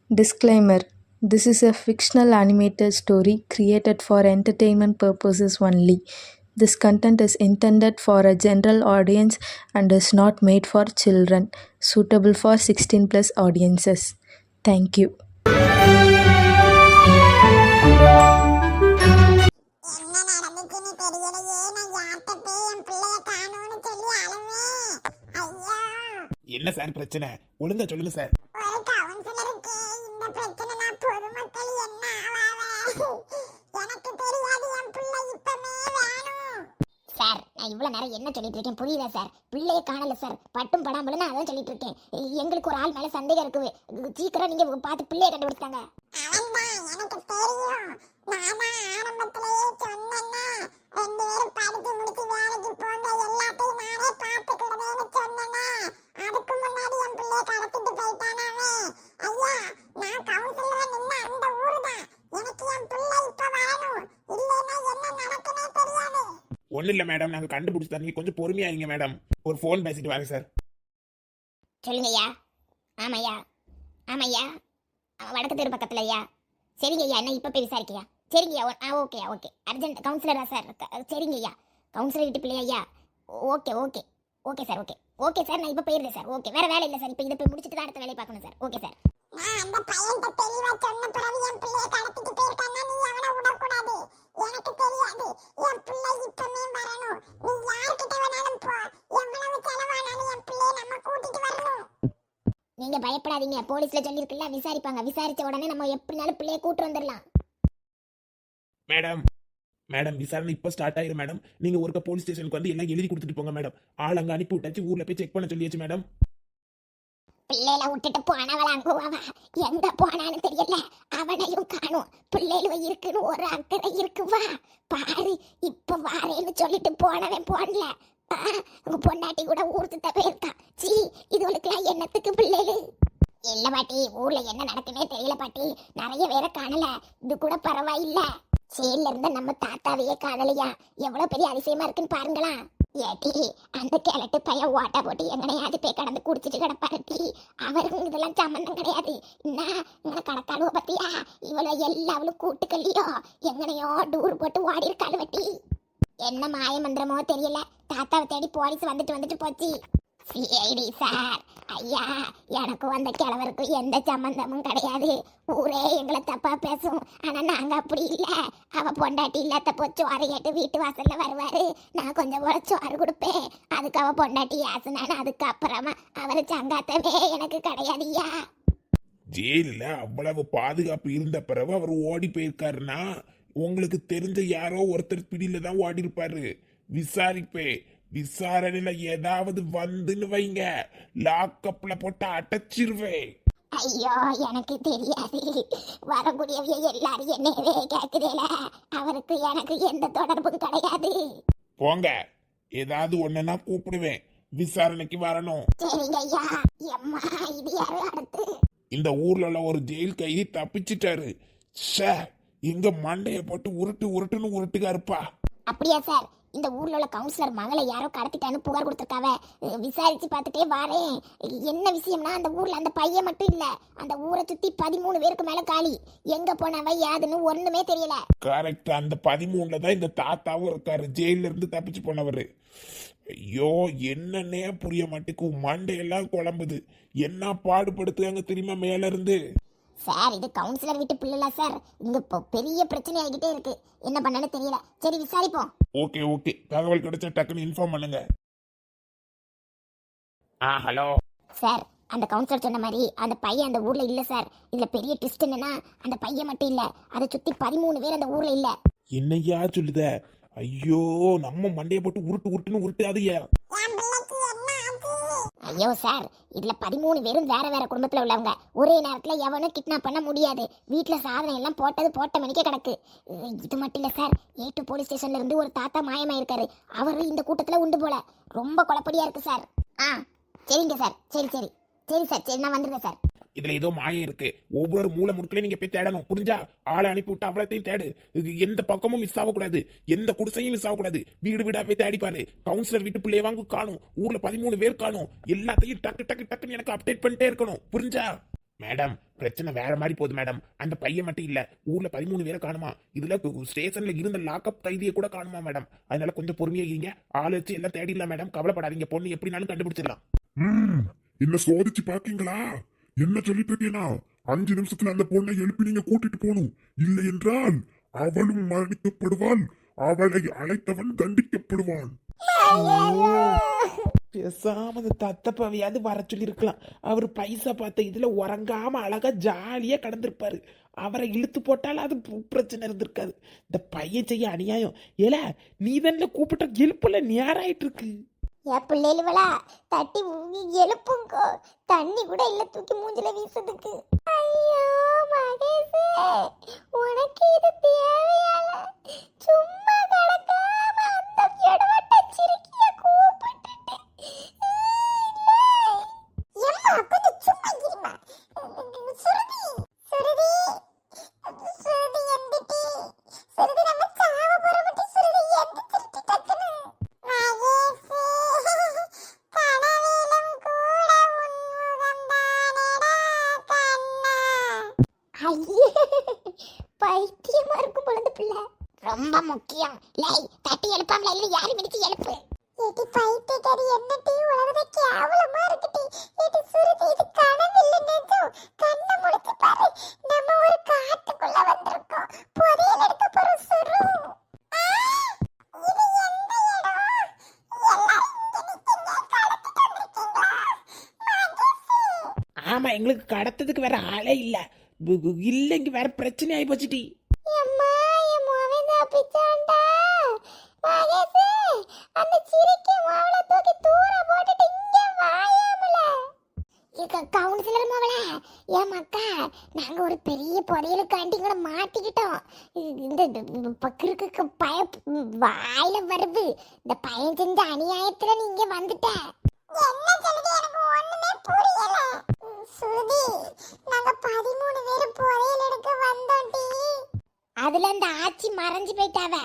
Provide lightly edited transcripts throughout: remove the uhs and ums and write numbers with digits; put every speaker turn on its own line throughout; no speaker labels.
Disclaimer: This is a fictional animated story created for entertainment purposes only. This content is intended for a general audience and is not made for children. Suitable for 16 plus audiences. Thank you.
என்ன நடந்துச்சுன்னு தெரியலையே. நான் யார்கிட்ட போய் என் பிள்ளைய காணோம்னு சொல்லி அழுவேன். ஐயோ,
என்ன சார் பிரச்சனை? ஒழுங்கா சொல்லுங்க சார்.
ஒரு கவுன்சிலருக்கு இந்த பிரச்சனைனா பொதுமக்கள் என்ன ஆவாவே? எனக்கு தெரியாது. என் பிள்ளை இப்பமே வேணும்.
சார், நான் இவ்வளவு நேரம் என்ன சொல்லிட்டு இருக்கேன் புரியுதா சார்? பிள்ளைய காணல சார், பட்டும் படாமலும் நான் அதான் சொல்லிட்டு இருக்கேன். எங்களுக்கு ஒரு ஆள் மேல சந்தேகம் இருக்கு. சீக்கிரம் நீங்க பார்த்து பிள்ளைய கண்டுபிடிச்சாங்க.
அவன்தான் எனக்கு தெரியும். நானா ஆரம்பத்திலேயே சொன்னேன்னா, 2 பேரும் படிச்சு முடிச்சு வேலைக்கு போங்க, எல்லாத்தையும் நானே பார்த்துக்கிடுவேன்னு சொன்னேன்னா, அதுக்கு முன்னாடி என் பிள்ளைய கடத்திட்டு போயிட்டானாவே. ஐயா, நான் கவுன்சிலரா நின்ன அந்த ஊருதான். எனக்கு என் பிள்ளை இப்ப வரணும். இல்லைன்னா என்ன நடக்குன்னே தெரியாது.
ஒன்றும் இல்லை மேடம், நாங்கள் கண்டுபிடிச்சி நீங்கள் கொஞ்சம் பொறுமையா இருங்க மேடம். ஒரு ஃபோன் பேசிட்டு வாங்க சார்.
சொல்லுங்க ஐயா. ஆமையா, ஆமையா, வடக்கு தெரு பக்கத்துல ஐயா. சரிங்க ஐயா, என்ன இப்ப போய் விசாரிக்கையா? சரிங்க ஐயா. ஓகே ஓகே, அர்ஜென்ட் கவுன்சிலரா சார்? சரிங்க ஐயா, கவுன்சிலர் வீட்டு பிள்ளையா ஐயா? Okay okay okay sir. Okay okay sir, நான் இப்போ போயிருந்தேன் சார். ஓகே, வேற வேலை இல்லை சார். இப்போ இதை போய் முடிச்சுட்டு தான் அடுத்த வேலையை பார்க்கணும் சார். Okay sir.
நான் அந்த பையன்கிட்ட தெளிவா சொன்ன பிறகு என் பிள்ளைய கடத்திட்டு போயிருக்கான்னா நீ அவனை விடக்கூடாது. எனக்கு தெரியாது. என் பிள்ளை இப்பமே வரணும். நீ யார்கிட்ட வேணாலும் போ. எவ்வளவு செலவானாலும் என் பிள்ளைய நம்ம கூட்டிட்டு வரணும்.
நீங்க பயப்படாதீங்க, போலீஸ்ல சொல்லியிருக்குல்ல, விசாரிப்பாங்க. விசாரிச்ச உடனே நம்ம எப்படினாலும் பிள்ளைய கூட்டு வந்துடலாம்.
மேடம் மேடம், விசாரணை இப்போ ஸ்டார்ட் ஆயிரும் மேடம். நீங்கள் ஒருக்க போலீஸ் ஸ்டேஷனுக்கு வந்து எல்லாம் எழுதி கொடுத்துட்டு போங்க மேடம். ஆள் அங்கே அனுப்பி விட்டாச்சு, ஊரில் போய் செக் பண்ண சொல்லியாச்சு மேடம்.
பிள்ளையில விட்டுட்டு போனவளாங்குவா, எங்க போனான்னு தெரியல. அவனையும் காணும். பிள்ளையில இருக்குன்னு ஒரு அக்கறை இருக்குவா பாரு. இப்ப வாரேன்னு சொல்லிட்டு போனவன் போனல. உங்க பொண்டாட்டி கூட ஊர் சுத்த போயிருக்கான். சீ, இதுகளுக்கெல்லாம் என்னத்துக்கு பிள்ளைகள்? இல்ல பாட்டி, ஊர்ல என்ன நடக்குன்னே தெரியல பாட்டி. நிறைய பேரை காணல. இது கூட பரவாயில்ல. செயல்ல இருந்த நம்ம தாத்தாவையே காணலையா? எவ்வளவு பெரிய அதிசயமா இருக்குன்னு பாருங்களா. ஏட்டி, அந்த கிழட்டு பையன் ஓட்டா போட்டு எங்கனையாவது போய் கடந்து குடிச்சிட்டு கிடப்பாருட்டி. அவருக்கு இதெல்லாம் சம்பந்தம் கிடையாது. என்ன கடக்காளுவ பத்தியா? இவ்வளவு எல்லாவளும் கூட்டுக்கல்லையோ எங்கனையோ டூர் போட்டு ஓடி இருக்காளு வட்டி. என்ன மாயமந்திரமோ தெரியல, தாத்தாவை தேடி போலீஸ் வந்துட்டு போச்சு. சிஐடி சார், ஐயா, எனக்கும் அந்த கிழவருக்கும் எந்த சம்பந்தமும் கிடையாது. ஊரே எங்களை தப்பா பேசும். ஆனா நாங்க அப்படி இல்ல. அவ பொண்டாட்டி இல்லாத போச்சு கேட்டு வீட்டு வாசல்ல வருவாரு. நான் கொஞ்சம் போல சோறு கொடுப்பேன். அதுக்கு அவ பொண்டாட்டி ஆசுனானு அதுக்கு அப்புறமா அவரு சங்காத்தவே எனக்கு கிடையாதுயா.
ஜெயில அவ்வளவு பாதுகாப்பு இருந்த பிறகு அவர் ஓடி போயிருக்காருன்னா உங்களுக்கு தெரிஞ்ச யாரோ ஒருத்தர் பிடியில தான் ஓடி இருப்பாரு. விசாரிப்பே. விசாரணையில ஏதாவது வந்துன்னு வைங்க, லாக்கப்ல போட்டு அடைச்சிருவேன்.
ஐயோ, எனக்கு தெரியாது. வரக்கூடியவைய எல்லாரும் என்னவே கேக்குதேல. அவருக்கு எனக்கு எந்த தொடர்பும் கிடையாது.
போங்க, ஏதாவது ஒண்ணுன்னா கூப்பிடுவேன். விசாரணைக்கு வரணும்.
சரிங்க ஐயா. எம்மா, இது யாரு அடுத்து?
இந்த ஊர்ல உள்ள ஒரு ஜெயில் கைதி தப்பிச்சிட்டாரு. எங்க மண்டைய போட்டு உருட்டுன்னு உருட்டுக்காருப்பா.
அப்படியா சார்? இந்த ஊர்ல உள்ள கவுன்சிலர் மகளை யாரோ கடத்திட்டான்னு புகார் கொடுத்துருக்காவ. விசாரிச்சு பார்த்துட்டே வாரேன். என்ன விஷயம்னா, அந்த ஊர்ல அந்த பையன் மட்டும் இல்ல, அந்த ஊரை சுத்தி 13 பேருக்கு மேல காலி. எங்க போனவ யாதுன்னு ஒண்ணுமே தெரியல.
கரெக்ட், அந்த 13ல தான் இந்த தாத்தாவும் இருக்காரு, ஜெயில இருந்து தப்பிச்சு போனவரு. ஐயோ, என்னன்னே புரிய மாட்டேக்கு. மண்டையெல்லாம் குழம்புது. என்ன பாடுபடுத்துறாங்க தெரியுமா மேல இருந்து?
சார், இது கவுன்சிலர் வீட்டு பிள்ளைல சார். இங்க பெரிய பிரச்சனை ஆகிட்டே இருக்கு. என்ன பண்ணனு தெரியல. சரி, விசாரிப்போம்.
ஓகே, தகவல் கிடைச்சா டக்குன்னு இன்ஃபார்ம் பண்ணுங்க. ஹலோ
சார், அந்த கவுன்சிலர் சொன்ன மாதிரி அந்த பையன் அந்த ஊர்ல இல்ல சார். இதுல பெரிய ட்விஸ்ட் என்னன்னா, அந்த பையன் மட்டும் இல்ல, அதை சுத்தி 13 பேர் அந்த ஊர்ல இல்ல.
என்னையா சொல்லுத? ஐயோ, நம்ம மண்டையை போட்டு உருட்டுன்னு உருட்டாதீயா.
என் பிள்ளைக்கு என்ன ஆச்சு?
ஐயோ சார், இதுல 13 பேரும் வேற வேற குடும்பத்துல உள்ளவங்க. ஒரே நேரத்துல எவனும் கிட்னாப் பண்ண முடியாது. வீட்டுல சாதனை எல்லாம் போட்ட மணிக்கே கிடக்கு. இது மட்டும் இல்ல சார், ஏட்டு போலீஸ் ஸ்டேஷன்ல இருந்து ஒரு தாத்தா மாயமாயிருக்காரு. அவரு இந்த கூட்டத்துல உண்டு போல. ரொம்ப குழப்படியா இருக்கு சார். சரிங்க சார். சரி சார், நான் வந்துடுறேன் சார்.
இதுல ஏதோ மாயம் இருக்கு. ஒவ்வொரு மூல முடுக்கலையும் நீங்க போய் தேடணும், புரிஞ்சா? ஆளை அனுப்பி விட்டு அவ்வளத்தையும் தேடு. எந்த பக்கமும் மிஸ் ஆகக்கூடாது, எந்த குடிசையும் மிஸ் ஆகக்கூடாது. வீடு வீடா போய் தேடி பாரு. கவுன்சிலர் வீட்டு பிள்ளைய வாங்க காணும், ஊர்ல 13 பேர் காணும். எல்லாத்தையும் டக்கு டக்குன்னு எனக்கு அப்டேட் பண்ணிட்டே இருக்கணும், புரிஞ்சா? மேடம் பிரச்சனை வேற மாதிரி போகுது மேடம். அந்த பையன் மட்டும் இல்ல, ஊர்ல 13 பேரை காணுமா. இதுல ஸ்டேஷன்ல இருந்த லாக்அப் கைதியை கூட காணுமா மேடம். அதனால கொஞ்சம் பொறுமையா இருங்க. ஆள் வச்சு எல்லாம் தேடிடலாம் மேடம். கவலைப்படாதீங்க, பொண்ணு எப்படினாலும் கண்டுபிடிச்சிடலாம்.
என்ன சோதிச்சு பாக்கீங்களா? என்ன சொல்லிட்டு இருக்கீனா? 5 நிமிஷத்துல அந்த பொண்ணை எழுப்பி நீங்க கூட்டிட்டு போகணும். இல்லை என்றால் அவளும் மரணிக்கப்படுவாள், அவளை அழைத்தவன் தண்டிக்கப்படுவான்.
பேசாம அந்த தத்தப்பாவையாவது வர சொல்லிருக்கலாம். அவர் பைசா பார்த்த இதுல உறங்காம அழகா ஜாலியா கடந்திருப்பாரு. அவரை இழுத்து போட்டாலும் அது பிரச்சனை இருந்திருக்காது. இந்த பையன் செய்ய அநியாயம். ஏல நீ தானே கூப்பிட்ட எழுப்புல நேராயிட்டு இருக்கு.
என் பிள்ளைகளா தட்டி எழுப்புங்கோ. தண்ணி கூட இல்ல தூக்கி மூஞ்சில வீசுறதுக்கு. ஐயோ மகேஷே, உனக்கு இது தேவையால? சும்மா கிடக்காம அந்த இடவட்ட சிரிக்கிய கூப்பிட்டுட்டு
எம்மா கொஞ்சம் சும்மா இருமா. சுருதி சுருதி சுருதி எந்திட்டி. சுருதி நம்ம சாவ போறோம். சுருதி எந்திரிட்டு டக்குனு மகேஷே, கனவிலும் கூட உன்முகம்தானடா கண்ணா.
ஐயே பைத்தியமா இருக்கும் பொழுது பிள்ளை. ரொம்ப முக்கியம். லை தட்டி எழுப்பாமல இல்ல யாரும் மிதிச்சு எழுப்பு.
ஏடி பைத்தியக்காரி, என்னடி உலகத்தை கேவலமா இருக்குடி. ஏடி சுருதி, இது கனவு இல்ல நிஜம். கண்ணை முழிச்சு பாரு. நம்ம ஒரு காட்டுக்குள்ள வந்திருக்கோம். புதையல் எடுக்க போறோம் சுரு. இது எந்த இடம்? எல்லாரும் இங்க நிக்கீங்க. கடத்திட்டு வந்திருக்கீங்களா? மகேஷ்,
ஆமா, எங்களுக்கு கடத்ததுக்கு வேற ஆளே இல்ல. இல்லைங்க, வேற பிரச்சனை ஆகி போச்சுட்டி.
அம்மா என் மகன் தப்பிச்சான்டா. மகேஷே, அந்த சிரிக்க மாவளை தூக்கி தூர போட்டுட்டு இங்க வாயாமல. கவுன்சிலர் மாவளை, ஏன் மக்கா, நாங்க ஒரு பெரிய புதையலுக்காண்டி கூட மாட்டிக்கிட்டோம். இந்த பக்கிருக்கு பய வாயில வருது. இந்த பையன் செஞ்ச அநியாயத்துல நீங்க வந்துட்ட.
என்ன சொல்லுது? எனக்கு ஒண்ணுமே புரியல. சுருதி, நாங்க 13 பேர் புதையல் எடுக்க வந்தோம்டி.
அதுல அந்த ஆச்சி மறைஞ்சு போயிட்டாவ.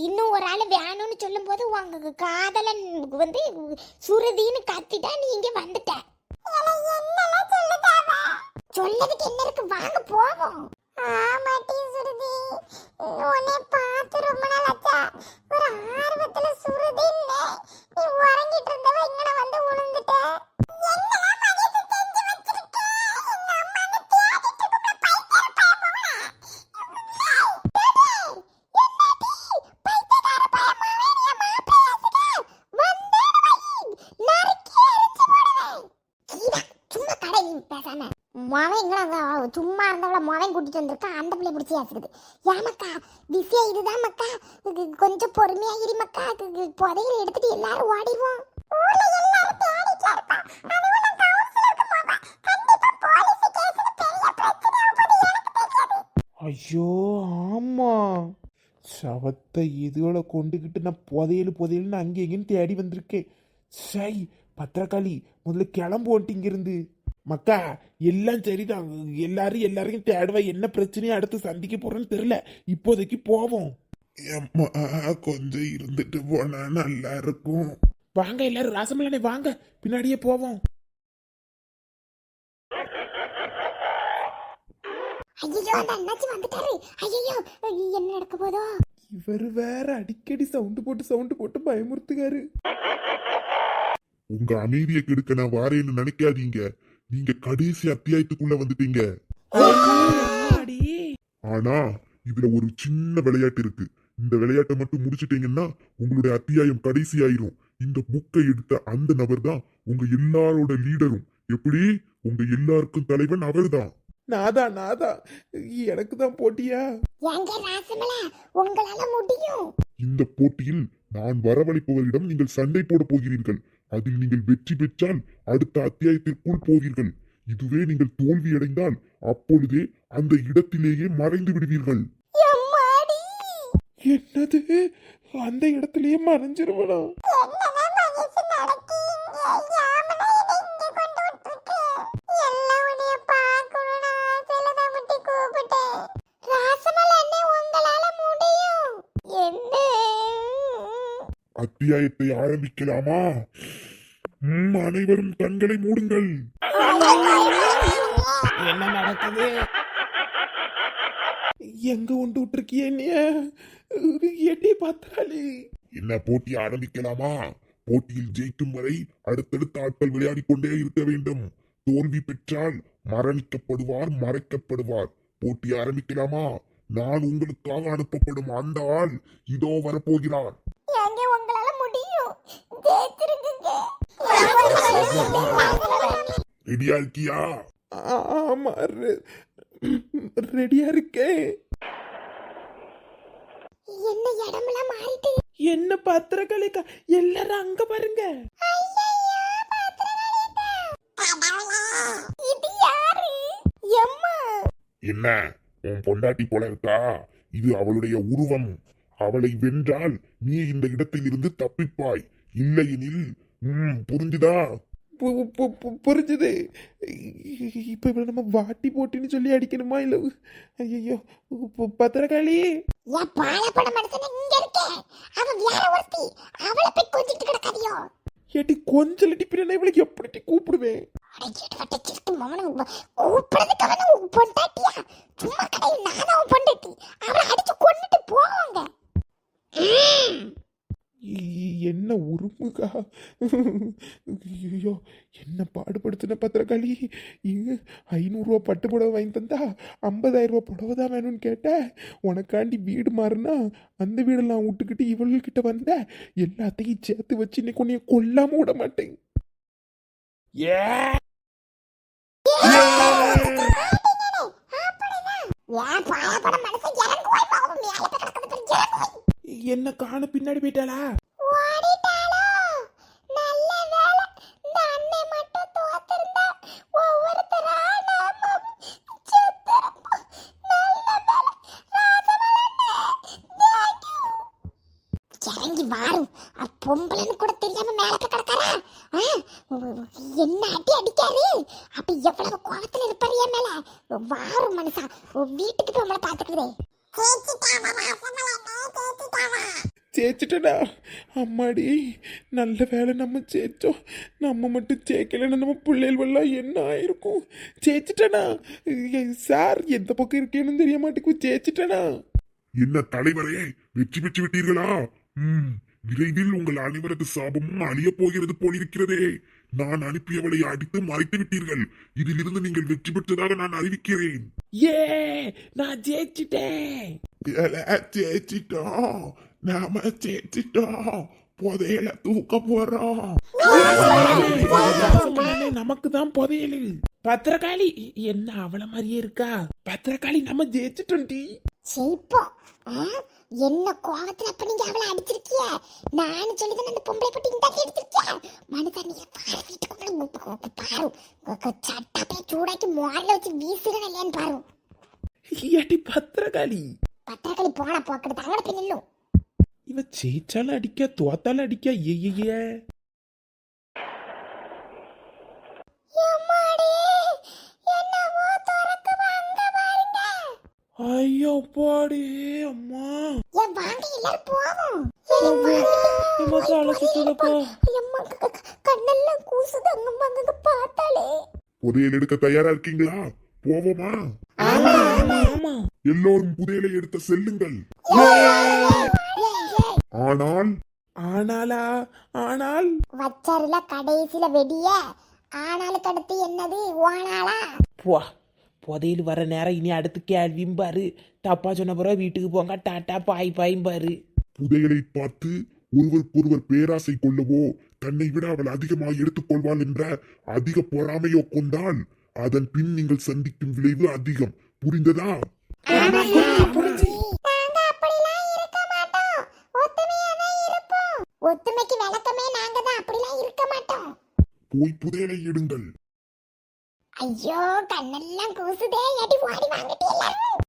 இன்னும் ஒரு ஆள் வேணும்னு சொல்லும் போது உங்க காதலன் வந்து சுருதின்னு கத்திட்டா நீ இங்க வந்துட்ட.
என்னெல்லாம் சொல்லுதாவ?
சொல்லதுக்கு என்ன இருக்கு, வாங்க போவோம்.
ஆமாட்டி சுருதி, உன்னை பார்த்து ரொம்ப நாள் ஆச்சா. ஒரு ஆர்வத்துல சுருதின்னு நீ உறங்கிட்டு இருந்தவ இங்கன வந்து விழுந்துட்ட. என்னெல்லாம் மகேஷ் செஞ்சு வச்சிருக்க? எங்க அம்மா அந்த தேடிட்டு இருக்க பைத்தியக்கார பயமாவா?
சும்மா இருந்தவள மொவன் கூட்டிட்டு வந்திருக்கா. அந்த பிள்ளை பிடிச்சி ஆச்சுக்குது. ஏமக்கா விஷயம் இதுதான் மக்கா. கொஞ்சம் பொறுமையா இரு மக்கா. புதையில எடுத்துட்டு எல்லாரும் ஓடிடுவோம்.
ஊர்ல எல்லாரும் தேடிட்டு இருப்பா. அதுவும் நான் கவுன்சிலருக்கு போவேன். கண்டிப்பா போலீஸ் கேஸ்னு பெரிய பிரச்சனை ஆகுது. எனக்கு தெரியாது.
ஐயோ ஆமா, சவத்தை இதோட கொண்டுகிட்டு நான் புதையல்னு அங்கே எங்கேன்னு தேடி வந்திருக்கேன். சை பத்திரக்காளி, முதல்ல கிளம்புவோன்ட்டு இங்கிருந்து. மக்கா எல்லாம் சரிதான். எல்லாரையும் தேடுவா. என்ன பிரச்சனையும் அடுத்து சந்திக்க போறேன்னு தெரியல. இப்போதைக்கு போவோம்.
எம்மா, கொஞ்சம் இருந்துட்டு போனா நல்லா இருக்கும்.
வாங்க எல்லாரும், ராசமலானே வாங்க, பின்னாடியே போவோம்.
ஐயோ அந்த அண்ணாச்சி வந்துட்டாரு. ஐயோ என்ன நடக்க போதோ?
இவர் வேற அடிக்கடி சவுண்டு போட்டு பயமுறுத்துகாரு.
உங்க அமைதியை கெடுக்க நான் வாரேன்னு நினைக்காதீங்க. நீங்க கடைசி அத்தியாயத்துக்குள்ள வந்துட்டீங்க.
அடி.
ஆனா இதுல ஒரு சின்ன விளையாட்டு இருக்கு. இந்த விளையாட்டை மட்டும் முடிச்சிட்டீங்கன்னா உங்களுடைய அத்தியாயம் கடைசி ஆயிரும். இந்த புக்கை எடுத்த அந்த நபர் தான் உங்க எல்லாரோட லீடரும். எப்படி? உங்க எல்லாருக்கும் தலைவன் அவர்தான்.
நாதா எனக்கு தான் போட்டியா?
எங்க ராசமலா, உங்களால முடியும்.
இந்த போட்டியில் நான் வரவழைப்பவரிடம் நீங்கள் சண்டை போட போகிறீர்கள். அதில் நீங்கள் வெற்றி பெற்றால் அடுத்த அத்தியாயத்திற்குள் போவீர்கள். இதுவே நீங்கள் தோல்வி அடைந்தால் அப்பொழுதே அந்த இடத்திலேயே மறைந்து விடுவீர்கள்.
என்னது, அந்த இடத்திலேயே மறைஞ்சிருவனா?
என்னதான் மகேஷ் நடக்கீங்க? யாமனா என்னை இங்க கொண்டு விட்டுருக்கு. எல்லாம் உன்னைய பார்க்கணும்னு ஆசையில தான் முட்டி கூப்பிட்டேன்.
ராசமலா அண்ணே, உங்களால முடியும். என்ன
அத்தியாயத்தை ஆரம்பிக்கலாமா? அனைவரும் கண்களை மூடுங்கள்.
ஐயோ
என்ன நடக்குது? எங்க கொண்டு விட்டுருக்கிய என்னைய? எட்டி பார்த்தாலே.
என்ன போட்டி ஆரம்பிக்கலாமா? போட்டியில் ஜெயிக்கும் வரை அடுத்தடுத்த ஆட்கள் விளையாடிக் கொண்டே இருக்க வேண்டும். தோல்வி பெற்றால் மரணிக்கப்படுவார், மறைக்கப்படுவார். போட்டி ஆரம்பிக்கலாமா? நான் உங்களுக்காக அனுப்பப்படும் அந்த ஆள் இதோ வரப்போகிறார்.
எங்க உங்களால முடியும், ஜெயிச்சிருங்க.
ரெடியா இருக்கியா?
ஆமா, ரெடியா இருக்கேன்.
என்ன இடமெல்லாம் மாறிட்டு?
என்ன பத்திரக்காளிக்கா, எல்லாரும் அங்க பாருங்க.
இது யாரு? எம்மா,
என்ன உன் பொண்டாட்டி போல இருக்கா? இது அவளுடைய உருவம். அவளை வென்றால் நீ இந்த இடத்தில் இருந்து தப்பிப்பாய். இல்லையெனில் புரிஞ்சுதா?
புரிஞ்சுது. இப்ப இவள நம்ம வாட்டி போட்டின்னு சொல்லி அடிக்கணுமா? இல்ல ஐயோ பத்திரக்காளி.
என் பாலப்பட மனுஷன் இங்க இருக்கே, அவன் வேற ஒருத்தி. அவளை போய் கொஞ்சிட்டு கிடக்காதியோ.
ஏட்டி கொஞ்சம் டிப்பினா இவளுக்கு எப்படி கூப்பிடுவேன்?
பொண்டாட்டியா? சும்மா கடையில் நானும் பொண்டாட்டி. அவளை அடிச்சு கொண்டுட்டு போவாங்க.
என்ன உருமுகா? ஐயோ என்ன பாடுபடுத்தின பத்திரக்காளி. 500 ரூபா பட்டு புடவை வாங்கி தந்தா 50,000 ரூபா புடவை தான் வேணும்னு கேட்டேன். உனக்காண்டி வீடு மாறினா அந்த வீடெல்லாம் விட்டுக்கிட்டு இவள்கிட்ட வந்த எல்லாத்தையும் சேர்த்து வச்சு இன்னைக்கு உன்னைய கொல்லாம விட மாட்டேன். என்ன காண பின்னாடி போயிட்டாளா?
இறங்கி வாரும். பொம்பளைன்னு கூட தெரியாம மேல போய் கிடக்காரா? என்ன அடி அடிக்காரு? அப்ப எவ்வளவு கோபத்துல இருப்பாரு என் மேல. வாரும் மனுஷா, வீட்டுக்கு போய் நம்மளை பாத்துக்கிறே.
ஜெயிச்சிட்டடா. அம்மாடி நல்ல வேலை நம்ம ஜெயிச்சோம். நம்ம மட்டும் ஜெயிக்கலன்னா நம்ம பிள்ளைகள் என்ன ஆயிருக்கும்? ஜெயிச்சிட்டடா சார். எந்த பக்கம் இருக்கேன்னு தெரிய மாட்டேங்குது. ஜெயிச்சிட்டடா.
என்ன தலைவரே, வெற்றி பெற்று விட்டீர்களா? விரைவில் உங்கள் அனைவரது சாபமும் அழிய போகிறது போலிருக்கிறதே. நான் அனுப்பியவளை அடித்து மறைத்து விட்டீர்கள். இதிலிருந்து நீங்கள் வெற்றி பெற்றதாக நான் அறிவிக்கிறேன்.
நான் ஜெயிச்சிட்டேன்.
ஜெயிச்சிட்டோம், நாம ஜெயிச்சிட்டோம். புதையல தூக்க போறோம்.
நமக்கு தான் புதையலு. பத்திரக்காளி என்ன அவள மாதிரியே இருக்கா? பத்திரக்காளி நம்ம ஜெயிச்சிட்டோம்.
ஜெயிப்போம். என்ன கோவத்துல அப்ப நீங்க அவளை அடிச்சிருக்கிய? நானும் சொல்லிதான் அந்த பொம்பளை பட்டி இந்த எடுத்திருக்கிய. மனுஷா நீங்க பாரு, வீட்டுக்கு பாரு, சட்டப்பே சூடாக்கி மோரில வச்சு வீசுறேன் இல்லையான்னு பாரு.
ஏட்டி பத்திரக்காளி
போன போக்குறது தங்கட பின்னும்.
இவ ஜெயிச்சாலும் அடிக்க, தோத்தாலும் அடிக்க. ஏ ஐயோ பாடி அம்மா.
கண்ணெல்லாம் கூசுது. அங்க பார்த்தாலே.
புதையல் எடுக்க தயாரா இருக்கீங்களா? போவோமா? எல்லோரும் புதையலை எடுத்து செல்லுங்கள்.
ஆனால்
வச்சாருல கடைசியில வெடிய. ஆனாலும் கடத்தி என்னது ஓனாலா?
புதையில் வர நேரம் இனி அடுத்து கேள்வியும் பாரு. தப்பா சொன்ன பிறகு வீட்டுக்கு போங்க, டாட்டா பாய் பாயும் பாரு.
புதையலை பார்த்து ஒருவருக்கொருவர் பேராசை கொள்ளவோ, தன்னை விட அவள் அதிகமாக எடுத்துக்கொள்வாள் என்ற அதிக பொறாமையோ கொண்டால் அதன் பின் நீங்கள் சந்திக்கும் விளைவு அதிகம். புரிந்ததா?
ஒத்துமைக்கு விளக்கமே நாங்க தான். அப்படிலாம் இருக்க மாட்டோம்.
போய் புதையலை எடுங்கள்.
ஐயோ கண்ணெல்லாம் கூசுதே. அடி வாடி வாங்கிட்டே எல்லாரும்.